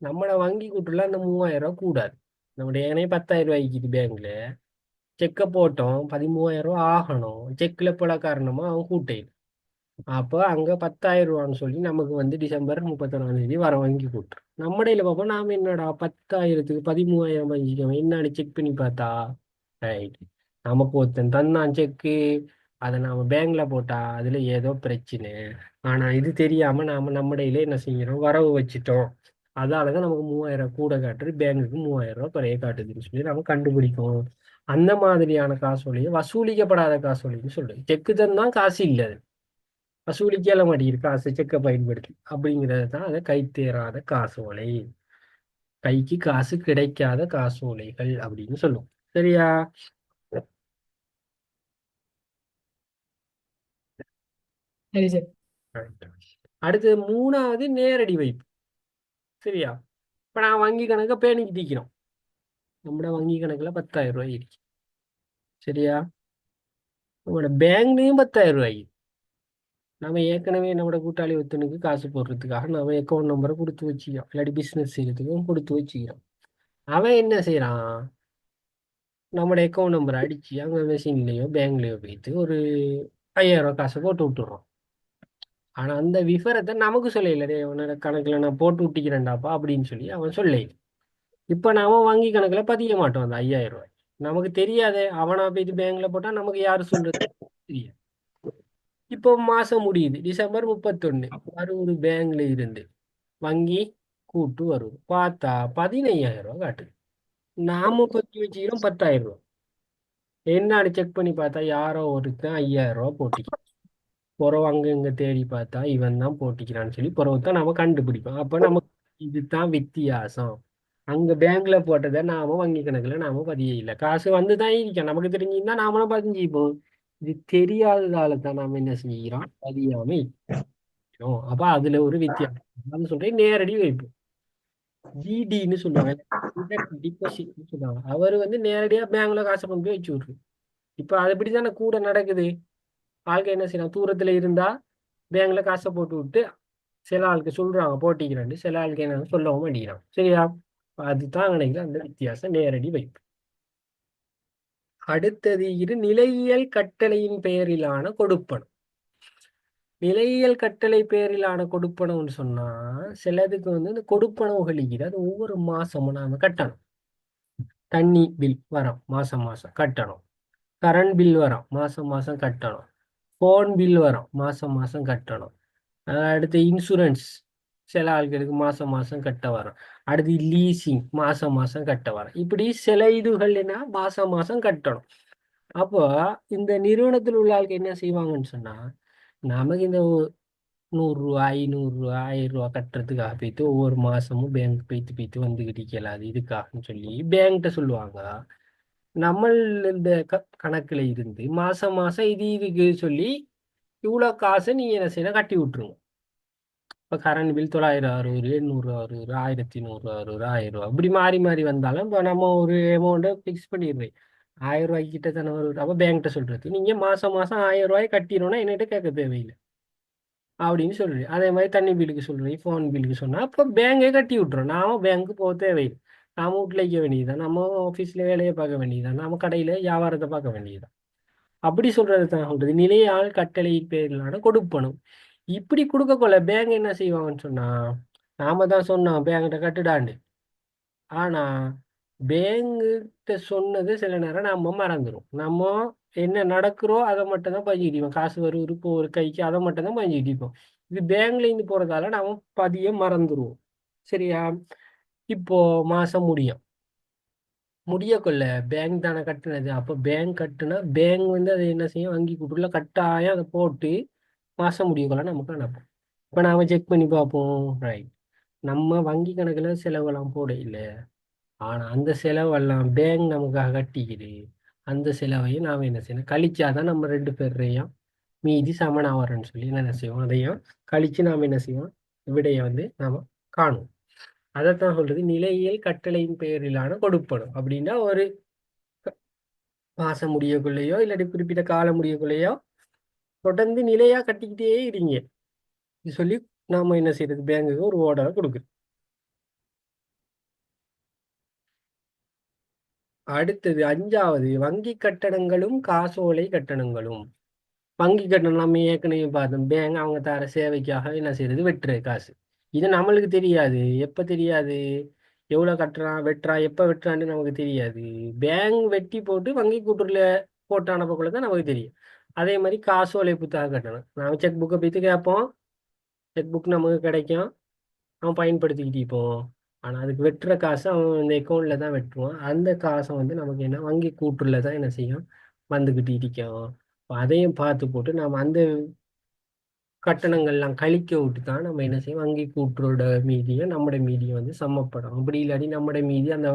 நம்மட வங்கி கூட்டுல அந்த 3,000 ரூபாய் கூடாது. நம்முடைய ஏனே 10,000 ரூபாய்க்கு பேங்க்ல செக்கை போட்டோம், 13,000 ரூபாய் ஆகணும். செக்ல போல காரணமா அவன் கூட்டையில். அப்போ அங்க 10,000 ரூபான்னு சொல்லி நமக்கு வந்து டிசம்பர் 31ஆம் தேதி வர வங்கி கூட்டுரு. நம்மடையில பார்ப்போம், நாம என்னடா 10,000க்கு 13,000 பதிஞ்சிக்கோம் என்னன்னு செக் பண்ணி பார்த்தா, ரைட், நமக்கு ஒருத்தன் தந்தான் செக்கு, அதை நாம பேங்க்ல போட்டா அதுல ஏதோ பிரச்சனை. ஆனா இது தெரியாம நாம நம்மடையில என்ன செய்யறோம், வரவு வச்சுட்டோம். அதாலதான் நமக்கு 3,000 கூட காட்டுது, பேங்குக்கு 3,000 ரூபாய் குறைய காட்டுதுன்னு சொல்லி நம்ம கண்டுபிடிக்கும். அந்த மாதிரியான காசோலையை வசூலிக்கப்படாத காசோலைன்னு சொல்லுது. செக்கு தான் காசு இல்லை, வசூலிக்கல மாட்டேங்குது காசு செக்கை பயன்படுத்தி, அப்படிங்கிறது தான் அதை கைத்தேராத காசோலை, கைக்கு காசு கிடைக்காத காசோலைகள் அப்படின்னு சொல்லுவோம். சரியா? சரி சார். Right. அடுத்தது 3வது நேரடி வைப்பு. சரியா? இப்ப நான் வங்கி கணக்கை பேணிக்கிட்டு இருக்கிறோம். நம்மட வங்கி கணக்குல 10,000 ரூபாய் இருக்கு. சரியா? நம்மளோட பேங்க்லயும் 10,000 ரூபாய். நம்ம ஏற்கனவே நம்மளோட கூட்டாளி ஒருத்தனுக்கு காசு போடுறதுக்காக நம்ம அக்கௌண்ட் நம்பரை கொடுத்து வச்சுக்கிறோம், இல்லாட்டி பிஸ்னஸ் செய்யறதுக்கும் கொடுத்து வச்சுக்கிறோம். அவன் என்ன செய்யறான்? நம்மளோட அக்கௌண்ட் நம்பரை அடிச்சு அங்கே மெஷின்லேயோ பேங்க்லேயோ போயிட்டு ஒரு 5,000 ரூபாய் காசை போட்டு விட்டுறோம். ஆனால் அந்த விவரத்தை நமக்கு சொல்லல, டே உன்னோட கணக்கில் நான் போட்டு விட்டிக்கிறேன்டாப்பா அப்படின்னு சொல்லி அவன் சொல்ல. இப்போ நாம வங்கி கணக்கில் பதிய மாட்டோம் அந்த 5,000 ரூபாய். நமக்கு தெரியாதே, அவனா போயிட்டு பேங்க்ல போட்டால் நமக்கு யார் சொல்றது தெரியாது. இப்போ மாசம் முடியுது, டிசம்பர் 31, வருவது பேங்க்ல இருந்து வங்கி கூட்டு வருவது பார்த்தா 15,000 ரூபாய் காட்டுது. நாம பத்தி வச்சுக்கிறோம் 10,000 ரூபாய். என்னன்னு செக் பண்ணி பார்த்தா யாரோ ஒருத்தன் 5,000 ரூபாய் போட்டிக்கிறான். புறவு அங்க இங்க தேடி பார்த்தா இவன் தான் போட்டிக்கிறான்னு சொல்லி புறவு தான் நாம கண்டுபிடிப்போம். அப்ப நமக்கு இதுதான் வித்தியாசம். அங்க பேங்க்ல போட்டதை நாம வங்கி கணக்குல நாம பதிய இல்லை, காசு வந்து தான் இருக்கோம். நமக்கு தெரிஞ்சிருந்தா நாமளும் பதிஞ்சுப்போம். இது தெரியாததால தான் நாம என்ன செஞ்சுக்கிறோம், பதியாம இருக்கிறோம். அப்ப அதுல ஒரு வித்தியாசம். அது சொல்றேன் நேரடி வைப்பு, டிடின்னு சொல்லுவாங்க, டிபாசிட்னு சொல்லுவாங்க. அவர் வந்து நேரடியா பேங்க்ல காசை கொண்டு போய் வச்சு விட்ரு. இப்ப அதுபடி தானே கூட நடக்குது. ஆளுக்கு என்ன செய்யலாம், தூரத்துல இருந்தா பேங்க்ல காசை போட்டு விட்டு சில ஆளுக்கு சொல்றாங்க போட்டிக்கிறாண்டு, சில ஆளுக்கு என்ன சொல்லவும் மாட்டேங்கிறான். சரியா? அதுதான் நினைக்கிறேன் அந்த வித்தியாசம், நேரடி வைப்பு. அடுத்தது இரு நிலையியல் கட்டளையின் பெயரிலான கொடுப்பனம். நிலையியல் கட்டளை பெயரிலான கொடுப்பனம்னு சொன்னா சிலதுக்கு வந்து இந்த கொடுப்பனவு கழிக்கிறது, அது ஒவ்வொரு மாசமும் நாம கட்டணும். தண்ணி பில் வரோம் மாசம் மாசம் கட்டணும், கரண்ட் பில் வரும் மாசம் மாசம் கட்டணும், ஃபோன் பில் வரும் மாசம் மாசம் கட்டணும். அடுத்து இன்சூரன்ஸ் சில ஆட்களுக்கு மாசம் மாசம் கட்ட வரும். அடுத்து லீசிங் மாசம் மாசம் கட்ட வரும். இப்படி சில இதுகள் என்ன மாசம் மாசம் கட்டணும். அப்போ இந்த நிறுவனத்தில் உள்ள ஆளுக்கு என்ன செய்வாங்கன்னு சொன்னா, நமக்கு இந்த 100 ரூபா 500 ரூபா 1000 ரூபா கட்டுறதுக்காக போயிட்டு ஒவ்வொரு மாசமும் பேங்க் போயிட்டு போயிட்டு வந்துகிட்டு இருக்கலாது இதுக்காகன்னு சொல்லி பேங்க்கிட்ட சொல்லுவாங்க. நம்ம இந்த கணக்குல இருந்து மாசம் மாசம் இது இதுக்கு சொல்லி இவ்வளோ காசை நீங்க என்ன செய்யணும், கட்டி விட்டுருங்க. இப்போ கரண்ட் பில் 960 860 1100 1000 இப்படி மாறி மாறி வந்தாலும் இப்போ நம்ம ஒரு அமௌண்ட்டை ஃபிக்ஸ் பண்ணிடுறேன், 1000 ரூபாய்க்கு கிட்ட தானே வரும். அப்போ பேங்க்கிட்ட சொல்றது நீங்கள் மாசம் மாசம் 1000 ரூபாய் கட்டிடணும்னா என்கிட்ட கேட்க தேவையில்லை அப்படின்னு சொல்றேன். அதே மாதிரி தண்ணி பில்லுக்கு சொல்றேன், ஃபோன் பில்லுக்கு சொன்னா அப்போ பேங்கே கட்டி விட்டுறோம். நாம பேங்க்கு போக தேவையில்லை, நாம வீட்டில் வைக்க வேண்டியதுதான், நம்ம ஆஃபீஸில் வேலையை பார்க்க வேண்டியதுதான், நம்ம கடையில் வியாபாரத்தை பார்க்க வேண்டியதுதான். அப்படி சொல்றது தான் சொல்றது நிலையால் கட்டளை பேரிலான கொடுப்பணும். இப்படி கொடுக்கக்குள்ள பேங்க் என்ன செய்வாங்கன்னு சொன்னா, நாம தான் சொன்னோம் பேங்கிட்ட கட்டுடாண்டு, ஆனா பேங்கிட்ட சொன்னது சில நேரம் நம்ம மறந்துடும். நம்ம என்ன நடக்கிறோ அதை மட்டும் தான் பதிஞ்சுக்கிட்டோம், காசு வரும் இப்போ ஒரு கைக்கு அதை மட்டும் தான் பதிஞ்சுக்கிட்டோம். இது பேங்க்ல இருந்து போறதால நாம பதிய மறந்துடுவோம். சரியா? இப்போ மாசம் முடியக்குள்ள பேங்க் தானே கட்டுனது. அப்போ பேங்க் கட்டுனா பேங்க் வந்து அதை என்ன செய்யும், வங்கி கூட்டுல கட்டாயம் அதை போட்டு மாசம் முடியக்குள்ள நமக்கு அனுப்பும். இப்போ நாம செக் பண்ணி பார்ப்போம். ரைட், நம்ம வங்கி கணக்குல செலவெல்லாம் போட இல்லை, ஆனா அந்த செலவெல்லாம் பேங்க் நமக்காக கட்டிக்குது. அந்த செலவையும் நாம என்ன செய்யணும், கழிச்சாதான் நம்ம ரெண்டு பேரையும் மீதி சமனா வரேன்னு சொல்லி என்ன செய்வோம், அதையும் கழிச்சு நாம என்ன செய்வோம், விடையை வந்து நாம காணும். அதைத்தான் சொல்றது நிலையியல் கட்டளையின் பெயரிலான கொடுப்பனம். அப்படின்னா ஒரு மாசம் முடியக்குள்ளேயோ இல்லாட்டி குறிப்பிட்ட காலம் முடியக்குள்ளேயோ தொடர்ந்து நிலையா கட்டிக்கிட்டே இருங்க இது சொல்லி நாம என்ன செய்யறது, பேங்குக்கு ஒரு ஓர்டரை கொடுக்குறது. அடுத்தது 5வது வங்கி கட்டணங்களும் காசோலை கட்டணங்களும். வங்கி கட்டணம் நம்ம ஏற்கனவே பார்த்தோம், பேங்க் அவங்க தர சேவைக்காக என்ன செய்யறது, வெட்டுற காசு. இது நம்மளுக்கு தெரியாது, எப்ப தெரியாது, எவ்வளவு கட்டுறான் வெட்டுறான் எப்ப வெட்டுறான்னு நமக்கு தெரியாது. பேங்க் வெட்டி போட்டு வங்கி கூட்டுல போட்டு அனுப்பக்குள்ள தான் நமக்கு தெரியும். அதே மாதிரி காசோலை புத்தக கட்டணம், நாம செக் புக்கை போய்த்து கேட்போம், செக் புக் நமக்கு கிடைக்கும், அவன் பயன்படுத்திக்கிட்டு இருப்போம். ஆனால் அதுக்கு வெட்டுற காசு அவன் இந்த அக்கௌண்ட்ல தான் வெட்டுவான். அந்த காசை வந்து நமக்கு என்ன வங்கி கூட்டுல தான் என்ன செய்யும், வந்துக்கிட்டு இருக்கும். அதையும் பார்த்து போட்டு நாம் அந்த கட்டணங்கள்லாம் கழிக்க விட்டு தான் நம்ம என்ன செய்யும், வங்கி கூட்டுறோட மீதியை நம்மட மீதியை வந்து சமப்படும். அப்படி இல்லாட்டி நம்மட மீதி அந்த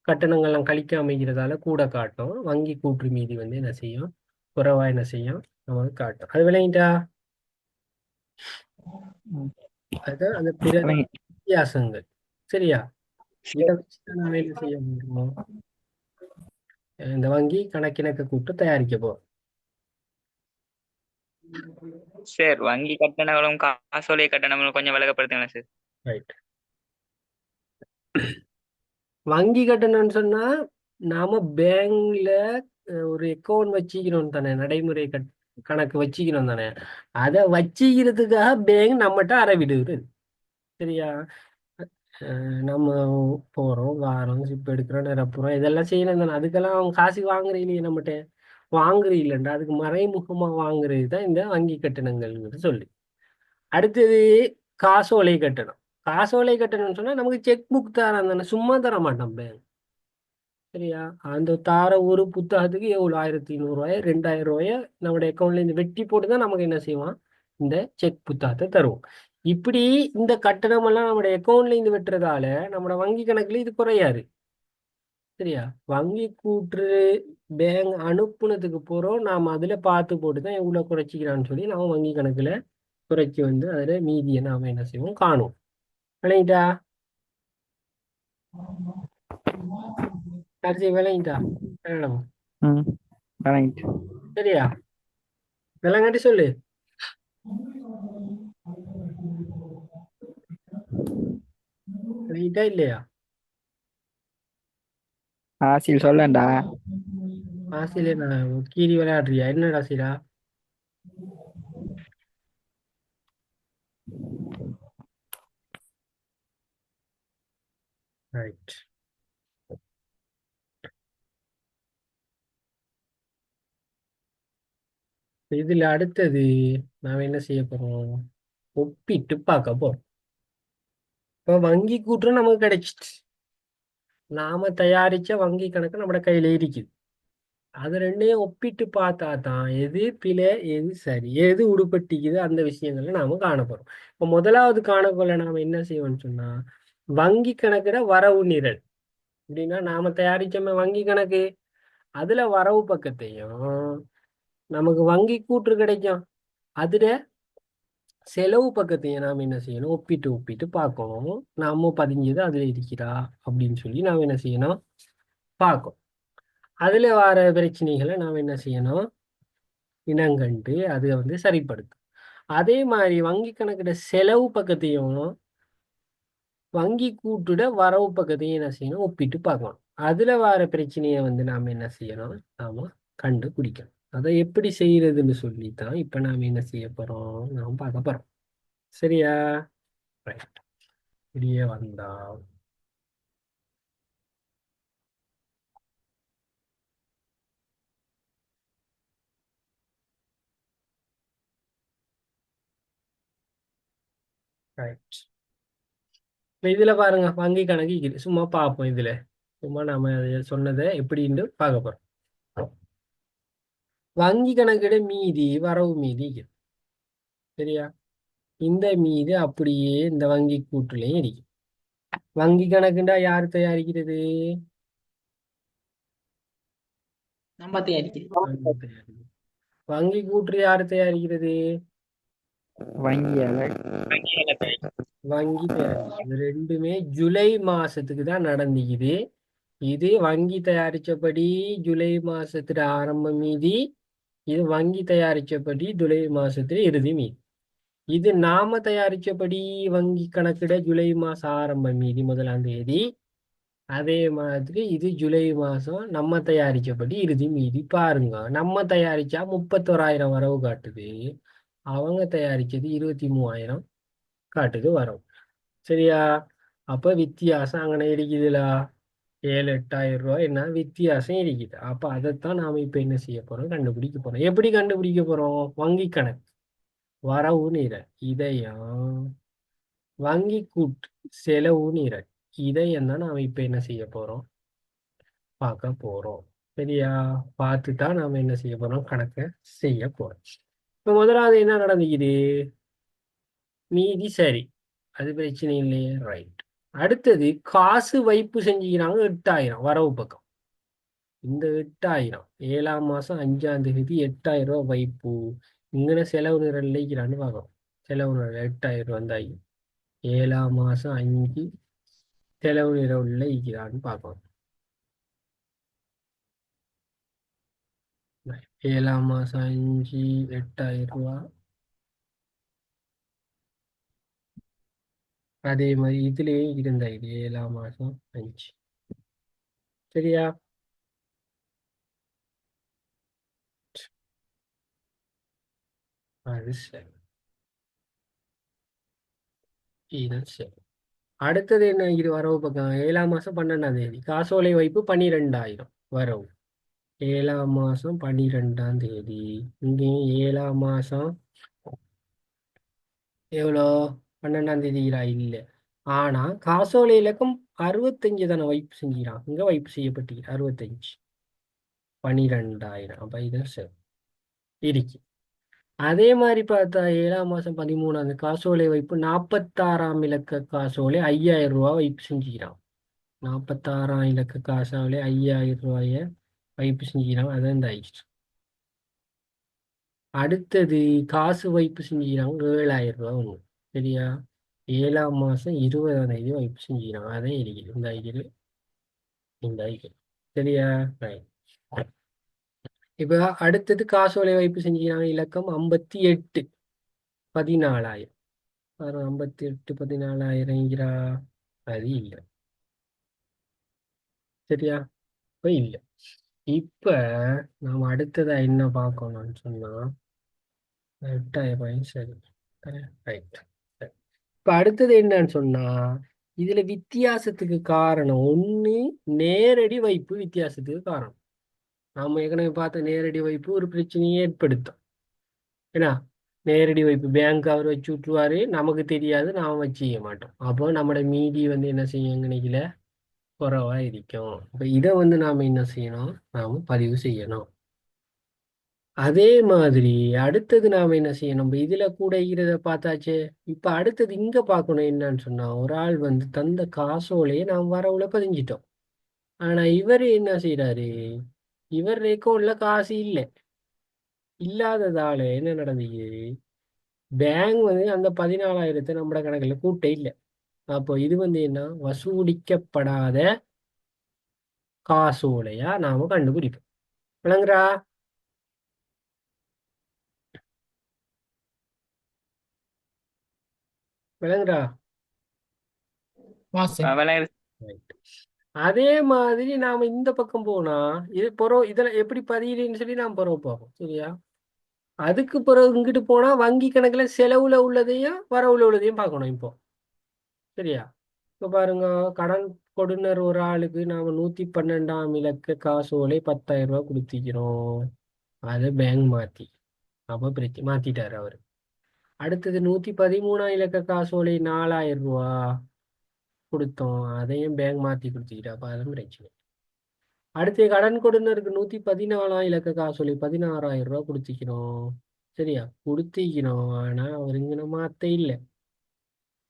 கட்டணங்கள்லாம் கழிக்காம அமைகிறதால கூட காட்டும். வங்கி கூற்று மீதி வந்து என்ன செய்யும், குறைவா என்ன செய்யும், நமக்கு காட்டும். அது விளங்கிட்டா? அதுதான் அந்த பிற விளங்கி- வித்தியாசங்கள். சரியா? இதை வச்சு நம்ம என்ன செய்ய முடியும், இந்த வங்கி கணக்கிணக்கு கூட்டு தயாரிக்க போறோம். சார் வங்கி கட்டணங்களும் காசோலை கட்டணங்களும் கொஞ்சம் விளக்கப்படுத்துங்களா சார்? ரைட். வங்கி கட்டணம்னு சொன்னா நாம பேங்க்ல ஒரு அக்கௌண்ட் வச்சுக்கிறோம் தானே, நடைமுறை கணக்கு வச்சுக்கிறோம் தானே, அதை வச்சுக்கிறதுக்காக பேங்க் நம்மகிட்ட அறவிடுது. சரியா? நம்ம போறோம் வாரோம் சிப் எடுக்கிறோம் நிரப்புறோம் இதெல்லாம் செய்யணும் தானே, அதுக்கெல்லாம் அவங்க காசு வாங்குறீங்களே நம்மகிட்ட, வாங்குறீங்களா, அதுக்கு மறைமுகமா வாங்குறது தான் இந்த வங்கி கட்டணங்கள்ங்கிறது சொல்லி. அடுத்தது காசோலை கட்டணம். காசோலை கட்டணம்னு சொன்னா நமக்கு செக் புக் தரான் தானே, சும்மா தர மாட்டோம் பேங்க். சரியா? அந்த தார ஒரு புத்தகத்துக்கு எவ்வளோ, 1500 2000 நம்முடைய அக்கௌண்ட்ல இருந்து வெட்டி போட்டு தான் நமக்கு என்ன செய்வான், இந்த செக் புத்தகத்தை தருவோம். இப்படி இந்த கட்டணம் எல்லாம் நம்முடைய அக்கௌண்ட்ல இருந்து வெட்டுறதால நம்மளோட வங்கி கணக்குல இது குறையாது. சரியா? வங்கி கூற்று பேங்க் அனுப்புனதுக்கு போறோம், நாம அதுல பார்த்து போட்டு தான் எவ்வளவு குறைச்சிக்கிறான்னு சொல்லி நாம வங்கி கணக்குல குறைச்சி வந்து அதுல மீதியை நாம என்ன செய்வோம், காணும். விளங்கிட்டா? கடைசி விளங்கிட்டா? வேணும். ம் விளங்கிட்டு. சரியா? விளங்காட்டி சொல்லு. விளங்கிட்டா இல்லையா? ஆசில் சொல்லண்டா. ஆசிலே நான் கீரி விளையாடுறியா என்னடா சீரா? ரைட். இதுல அடுத்தது நாம என்ன செய்ய போறோம், ஒப்பிட்டு பார்க்க போறோம். இப்போ வங்கி கூற்று நமக்கு கிடைச்சிட்டு, நாம தயாரிச்ச வங்கி கணக்கு நம்ம கையில இருக்குது. அது ரெண்டையும் ஒப்பிட்டு பார்த்தா தான் எது பிழை எது சரி எது உடுப்பட்டிக்குது அந்த விஷயங்களை நாம காண போறோம். இப்போ முதலாவது காணக்குள்ள நாம என்ன செய்வோம்னு சொன்னா, வங்கி கணக்குல வரவு நிரல். அப்படின்னா நாம தயாரிச்சோமே வங்கி கணக்கு, அதுல வரவு பக்கத்தையும் நமக்கு வங்கி கூற்று கிடைக்கும், அதுல செலவு பக்கத்தையும் நாம் என்ன செய்யணும், ஒப்பிட்டு ஒப்பிட்டு பார்க்கணும். நாம பதிஞ்சது அதுல இருக்கிறா அப்படின்னு சொல்லி நாம் என்ன செய்யணும், பார்க்கணும். அதுல வர பிரச்சனைகளை நாம் என்ன செய்யணும், இனங்கண்டு அதை வந்து சரிப்படுத்தும். அதே மாதிரி வங்கி கணக்கிட செலவு பக்கத்தையும் வங்கி கூட்டுட வரவு பக்கத்தையும் என்ன செய்யணும், ஒப்பிட்டு பார்க்கணும். அதுல வர பிரச்சனையை வந்து நாம என்ன செய்யணும், நாம கண்டுபிடிக்கணும். அதை எப்படி செய்யறதுன்னு சொல்லித்தான் இப்ப நாம என்ன செய்ய போறோம், நாம் பார்க்க போறோம். சரியா? ரைட். இப்படியே வந்தா ரைட். இதுல பாருங்க வங்கி கணக்கு இருக்குது. சும்மா பார்ப்போம். இதுல சும்மா நாம சொன்னதை எப்படின்னு பார்க்க போறோம். வங்கி கணக்கிட மீதி வரவு மீதி இருக்குது. சரியா? இந்த மீதி அப்படியே இந்த வங்கி கூட்டுலயும் இருக்கு. வங்கி கணக்குண்டா யார் தயாரிக்கிறது, நம்ம தயாரிக்கிறது. வங்கி தயாரிக்கிறது. வங்கி கூற்று யார் தயாரிக்கிறது, வங்கியால வங்கி தயாரிக்கிறது. இது ரெண்டுமே ஜூலை மாசத்துக்கு தான் நடந்துக்குது. இது வங்கி தயாரிச்சபடி ஜூலை மாசத்துல ஆரம்ப மீதி, இது வங்கி தயாரிச்சபடி ஜூலை மாசத்துல இறுதி மீதி. இது நாம தயாரிச்சபடி வங்கி கணக்கிட ஜூலை மாசம் ஆரம்ப மீதி 1ஆம் தேதி. அதே மாதிரி இது ஜூலை மாசம் நம்ம தயாரிச்சபடி இறுதி மீதி. பாருங்க, நம்ம தயாரிச்சா 31,000 வரவு காட்டுது, அவங்க தயாரிச்சது 23,000 காட்டுது வரவு. சரியா? அப்ப வித்தியாசம் அங்கே இருக்குதுல, 7,000-8,000 என்ன வித்தியாசம் இருக்குது. அப்ப அதைத்தான் நாம இப்ப என்ன செய்ய போறோம், கண்டுபிடிக்க போறோம். எப்படி கண்டுபிடிக்க போறோம், வங்கி கணக்கு வரவு நிரல் இதையும் வங்கி கூட்டு செலவு நிரல் இதையும் தான் நாம இப்ப என்ன செய்ய போறோம், பார்க்க போறோம். சரியா? பார்த்துதான் நாம என்ன செய்ய போறோம், கணக்கை செய்ய போறோம். இப்ப முதலாவது என்ன நடந்துக்குது, மீதி சரி, அது பிரச்சனை இல்லையே. ரைட். அடுத்தது காசு வைப்பு செஞ்சுக்கிறாங்க 8,000 வரவு பக்கம். இந்த 8,000 7ஆம் மாசம் 5ஆம் தேதி 8,000 ரூபாய் வைப்பு. இங்கே செலவு நிரல் இல்லைக்கிறான்னு பார்க்கணும். செலவு நிரல் 8,000 வந்தாய் 7ஆம் மாசம் 5 செலவு நிரல் இல்லைக்கிறான்னு பார்க்கணும். 7ஆம் மாசம் 5 8,000 ரூபா. அதே மாதிரி இதுலயே இருந்தா இது 7ஆம் மாசம் 5. சரியா? அது சரி. இது சரி. அடுத்தது என்ன இது வரவு பக்கம் 7ஆம் மாசம் 12ஆம் தேதி காசோலை வைப்பு 12,000 வரவு. 7ஆம் மாசம் 12ஆம் தேதி இங்கேயும் 7ஆம் மாசம் எவ்வளோ 12ஆம் தேதி இல்லை. ஆனா காசோலை இலக்கம் 65 தானே வைப்பு செஞ்சுக்கிறான். இங்க வைப்பு செய்யப்பட்டு 65 12,000. அப்ப இது சரி இருக்கு. அதே மாதிரி பார்த்தா 7ஆம் மாசம் 13ஆம் தேதி காசோலை வைப்பு 46ஆம் இலக்க காசோலை 5,000 ரூபா வைப்பு செஞ்சுக்கிறான். 46ஆம் இலக்க காசோலை 5,000 ரூபாய வைப்பு செஞ்சுக்கிறான். அதான் இந்த ஆயிடுச்சு. அடுத்தது காசு வைப்பு செஞ்சுக்கிறாங்க 7,000 ரூபா ஒன்று. சரியா? 7ஆம் மாசம் 20ஆம் தேதி வைப்பு செஞ்சுக்கிறாங்க. அதே இருக்குது இந்த ஐக்கியம் இந்த ஐக்கியம். சரியா? ரைட். இப்போ அடுத்தது காசோலை வைப்பு செஞ்சுக்கிறாங்க இலக்கம் 58 14,000. 58 14,000 அது இல்லை. சரியா? இப்போ இல்லை. இப்போ நாம் அடுத்ததா என்ன பார்க்கணும்னு சொன்னா 8,000 சரி. ரைட். இப்போ அடுத்தது என்னன்னு சொன்னா இதுல வித்தியாசத்துக்கு காரணம் ஒண்ணு நேரடி வைப்பு வித்தியாசத்துக்கு காரணம். நாம ஏற்கனவே பார்த்த நேரடி வைப்பு ஒரு பிரச்சனையை ஏற்படுத்தும். ஏன்னா நேரடி வைப்பு பேங்க் அவர் வச்சு விட்டுருவாரு, நமக்கு தெரியாது, நாம வச்சு செய்ய மாட்டோம். அப்போ நம்மளோட மீதி என்ன செய்யும் நினைக்கல குறைவா இருக்கும். இப்போ இதை நாம என்ன செய்யணும், நாம பதிவு செய்யணும். அதே மாதிரி அடுத்தது நாம என்ன செய்யணும், நம்ம இதுல கூட இருக்கிறத பார்த்தாச்சு. இப்ப அடுத்தது இங்க பார்க்கணும் என்னன்னு சொன்னா ஒரு ஆள் தந்த காசோலையை நாம் வரவுல பதிஞ்சிட்டோம். ஆனா இவர் என்ன செய்யறாரு, இவர் அக்கௌண்ட்ல காசு இல்லை. இல்லாததால என்ன நடந்தது, பேங்க் அந்த 14,000 நம்மட கணக்குல கூட்ட இல்லை. அப்போ இது என்ன வசூலிக்கப்படாத காசோலையா நாம கண்டுபிடிப்போம். விளங்குறா? விளங்குறா? மாசம் விளங்குது. Right. அதே மாதிரி நாம இந்த பக்கம் போனா இது இதுல எப்படி பதியுதுன்னு சொல்லி நாம் பார்ப்போம். சரியா? அதுக்கு பிறகு இங்கிட்டு போனா வங்கி கணக்குல செலவுல உள்ளதையும் வரவுல உள்ளதையும் பார்க்கணும் இப்போ. சரியா? இப்போ பாருங்க, கடன் கொடுனர் ஒரு ஆளுக்கு நாம 112ஆம் இலக்க காசோலை 10,000 ரூபாய் கொடுத்திக்கிறோம். அதை பேங்க் மாத்தி அப்ப பிரச்சனை மாத்திட்டாரு அவரு. அடுத்தது 113ஆம் இலக்க காசோலை 4,000 ரூபா கொடுத்தோம், அதையும் பேங்க் மாத்தி கொடுத்துக்கிட்டா. அப்ப அதுவும் பிரச்சனை. அடுத்து கடன் கொடுனருக்கு 114ஆம் இலக்க காசோலை 16,000 ரூபா கொடுத்திக்கிறோம். சரியா? கொடுத்திக்கிறோம். ஆனா அவர் இங்கே மாத்த இல்லை.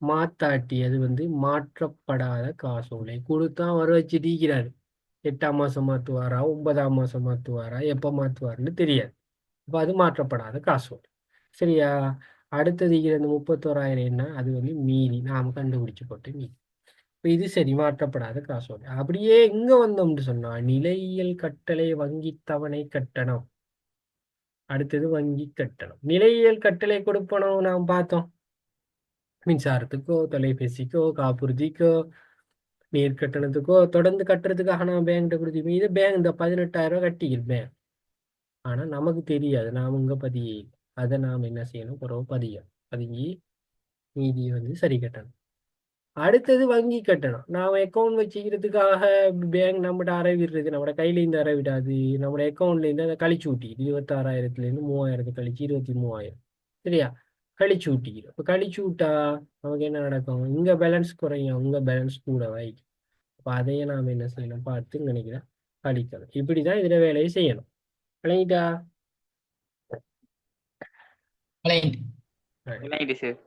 மாத்தாட்டி அது மாற்றப்படாத காசோலை கொடுத்தா அவர் வச்சுட்டிருக்கிறாரு. 8ஆம் மாசம் மாத்துவாரா 9ஆம் மாசம் மாத்துவாரா எப்ப மாத்துவாருன்னு தெரியாது. அப்ப அது மாற்றப்படாத காசோலை. சரியா? அடுத்தது இந்த 31,000 என்ன, அது மீதி நாம கண்டுபிடிச்சு போட்டு மீதி. இப்போ இது சரி, மாற்றப்படாத காசோலை. அப்படியே இங்க வந்தோம்னு சொன்னா நிலையியல் கட்டளை வங்கி தவணை கட்டணம். அடுத்தது வங்கி கட்டணம். நிலையியல் கட்டளை கொடுப்பனவு நாம் பார்த்தோம். மின்சாரத்துக்கோ தொலைபேசிக்கோ காப்புறுதிக்கோ நீர் கட்டணத்துக்கோ தொடர்ந்து கட்டுறதுக்காக நான் பேங்க்கிட்ட கொடுத்து இதை பேங்க் இந்த 18,000 ரூபாய் கட்டியிருப்பேன். ஆனா நமக்கு தெரியாது, நாம் இங்க பதிய. அதை நாம் என்ன செய்யணும், பிறகு பதிஞ்சு மீதியை சரி கட்டணும். அடுத்தது வங்கி கட்டணம். நாம் அக்கௌண்ட் வச்சுக்கிறதுக்காக பேங்க் நம்மகிட்ட அறவிடுறது, நம்மளோட கையில இருந்து அறவிடாது, நம்மளோட அக்கௌண்ட்ல இருந்து அதை கழிச்சு ஊட்டிக்குது. 26,000 3,000 கழிச்சு 23,000. சரியா? கழிச்சு ஊட்டிக்கிறோம். இப்போ கழிச்சு விட்டா நமக்கு என்ன நடக்கும், இங்க பேலன்ஸ் குறையும், இங்க பேலன்ஸ் கூட வாய்க்கும். அப்போ அதையே நாம் என்ன செய்யணும் பார்த்து நினைக்கிறேன் கழிக்கணும். இப்படிதான் இதுல வேலையை செய்யணும். விளங்கிட்டா? விளையாண்டு விளங்கிட்டு சார்.